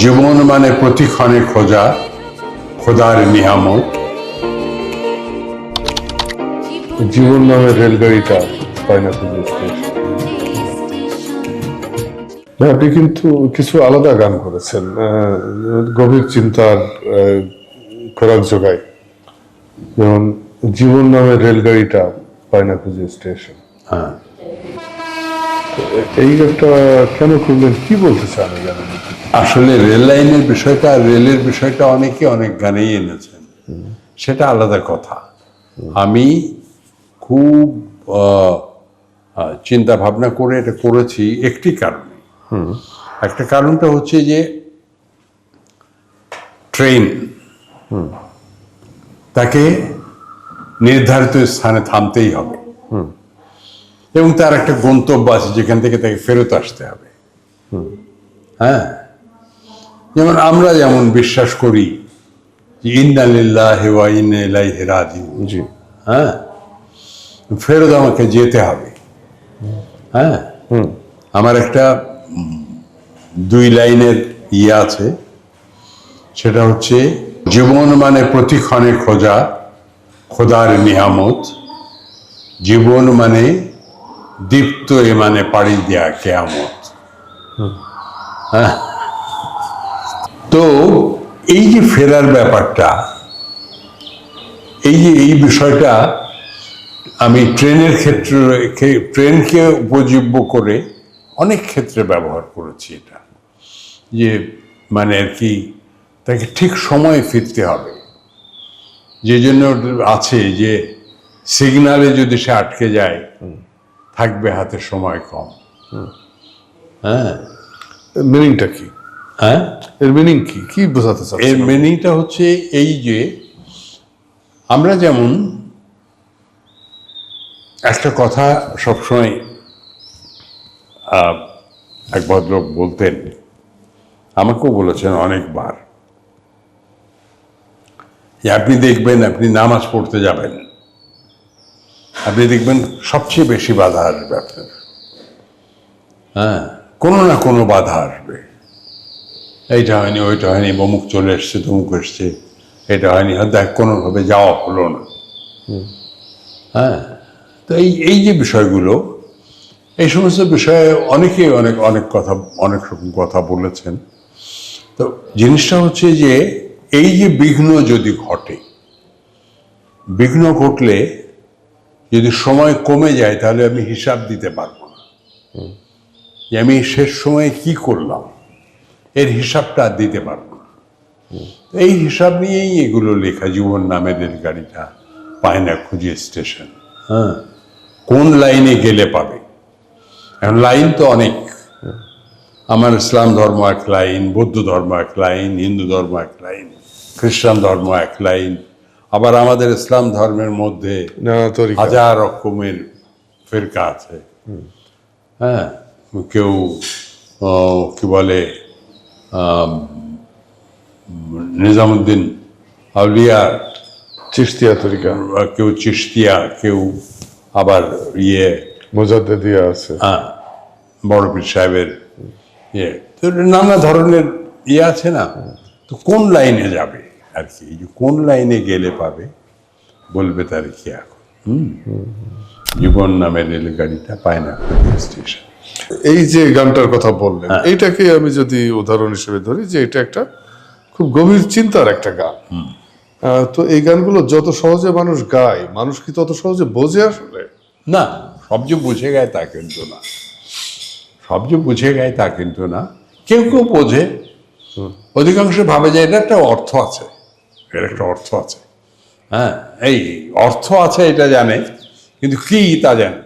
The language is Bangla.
জীবন মানে প্রতিক্ষণে খোঁজা খোদার নিয়ামত। জীবন নামের রেলগাড়িটা পায়নাকুল স্টেশন। আপনি কিন্তু কিছু আলাদা গান করেছেন, গভীর চিন্তার খোরাক যোগায়, যেমন জীবন নামের রেলগাড়িটা পায়নাকুল স্টেশন। হ্যাঁ, এই গানটা কেন করলেন, কি বলতে চান এই গানের? আসলে রেল লাইনের বিষয়টা, রেলের বিষয়টা অনেকে অনেক গানেই এনেছেন, সেটা আলাদা কথা। আমি খুব চিন্তা ভাবনা করে এটা করেছি একটি কারণে। একটা কারণটা হচ্ছে যে ট্রেন তাকে নির্ধারিত স্থানে থামতেই হবে এবং তার একটা গন্তব্য আছে যেখান থেকে তাকে ফেরত আসতে হবে। হ্যাঁ, যেমন আমরা যেমন বিশ্বাস করি যে ইন্না লিল্লাহি ওয়া ইন্না ইলাইহি রাজিউন, জি, হ্যাঁ, ফেরত আমাকে যেতে হবে। হ্যাঁ, আমার একটা 2 লাইনের আছে, সেটা হচ্ছে জীবন মানে প্রতিক্ষণে খোঁজা খোদার নিয়ামত, জীবন মানে দীপ্ত মানে পাড়ি দেয়া কেয়ামত। হ্যাঁ, তো এই যে ফেরার ব্যাপারটা, এই বিষয়টা আমি ট্রেনের ক্ষেত্রে, ট্রেনকে উপজীব্য করে অনেক ক্ষেত্রে ব্যবহার করেছি। এটা যে মানে আর কি, তাকে ঠিক সময়ে ফিরতে হবে, যে জন্য আছে যে সিগনালে যদি সে আটকে যায় থাকবে হাতে সময় কম। হ্যাঁ, মিনিংটা কি? হ্যাঁ, এর মিনিং কি, কি বোঝাতে চাচ্ছেন? এর মিনিংটা হচ্ছে এই যে আমরা যেমন একটা কথা সবসময় এক ভদ্রলোক বলতেন, আমাকেও বলেছেন অনেকবার, যে আপনি দেখবেন, আপনি নামাজ পড়তে যাবেন, আপনি দেখবেন সবচেয়ে বেশি বাধা আসবে আপনার। হ্যাঁ, কোনো না কোনো বাধা আসবে। এইটা হয়নি, ওইটা হয়নি, অমুক চলে এসছে, তমুক এসছে, এটা হয়নি, দেখ কোনোভাবে যাওয়া হলো না। হ্যাঁ, তো এই যে বিষয়গুলো, এই সমস্ত বিষয়ে অনেকেই অনেক অনেক কথা, অনেক রকম কথা বলেছেন। তো জিনিসটা হচ্ছে যে এই যে বিঘ্ন যদি ঘটে, বিঘ্ন ঘটলে যদি সময় কমে যায় তাহলে আমি হিসাব দিতে পারবো না যে আমি শেষ সময়ে কি করলাম, এর হিসাবটা দিতে পারবো না। এই হিসাব নিয়েই এগুলো লেখা, জীবন নামের রেলগাড়িটা পায় না খুঁজে স্টেশন। হ্যাঁ, কোন লাইনে গেলে পাবে? এখন লাইন তো অনেক, আমার ইসলাম ধর্ম এক লাইন, বৌদ্ধ ধর্ম এক লাইন, হিন্দু ধর্ম এক লাইন, খ্রিস্টান ধর্ম এক লাইন, আবার আমাদের ইসলাম ধর্মের মধ্যে হাজার রকমের ফিরকা আছে। হ্যাঁ, কেউ কি বলে নিজামুদ্দিন আউলিয়া চিশতিয়া তরিকা, কেউ চিশতিয়া, কেউ আবার মুজাদ্দেদিয়া আছে, হ্যাঁ, বড় পীর সাহেবের তো নানা ধরনের আছে না। তো কোন লাইনে যাবে আর কি, যে কোন লাইনে গেলে পাবে বলবে তার কি এখন। জীবন নামের রেলগাড়িটা পায় না স্টেশন। এই যে গানটার কথা বললেন, এইটাকে আমি যদি উদাহরণ হিসেবে ধরি, যে এটা একটা খুব গভীর চিন্তার একটা গান। তো এই গানগুলো যত সহজে মানুষ গায়, মানুষ কি তত সহজে বোঝে আসলে? না, সব যে বুঝে গায় তা কিন্তু না, সব যে বুঝে গায় তা কিন্তু না। কেউ কেউ বোঝে, অধিকাংশ ভাবে যে এটা একটা অর্থ আছে, এর একটা অর্থ আছে। হ্যাঁ, এই অর্থ আছে এটা জানে, কিন্তু কি তা জানে।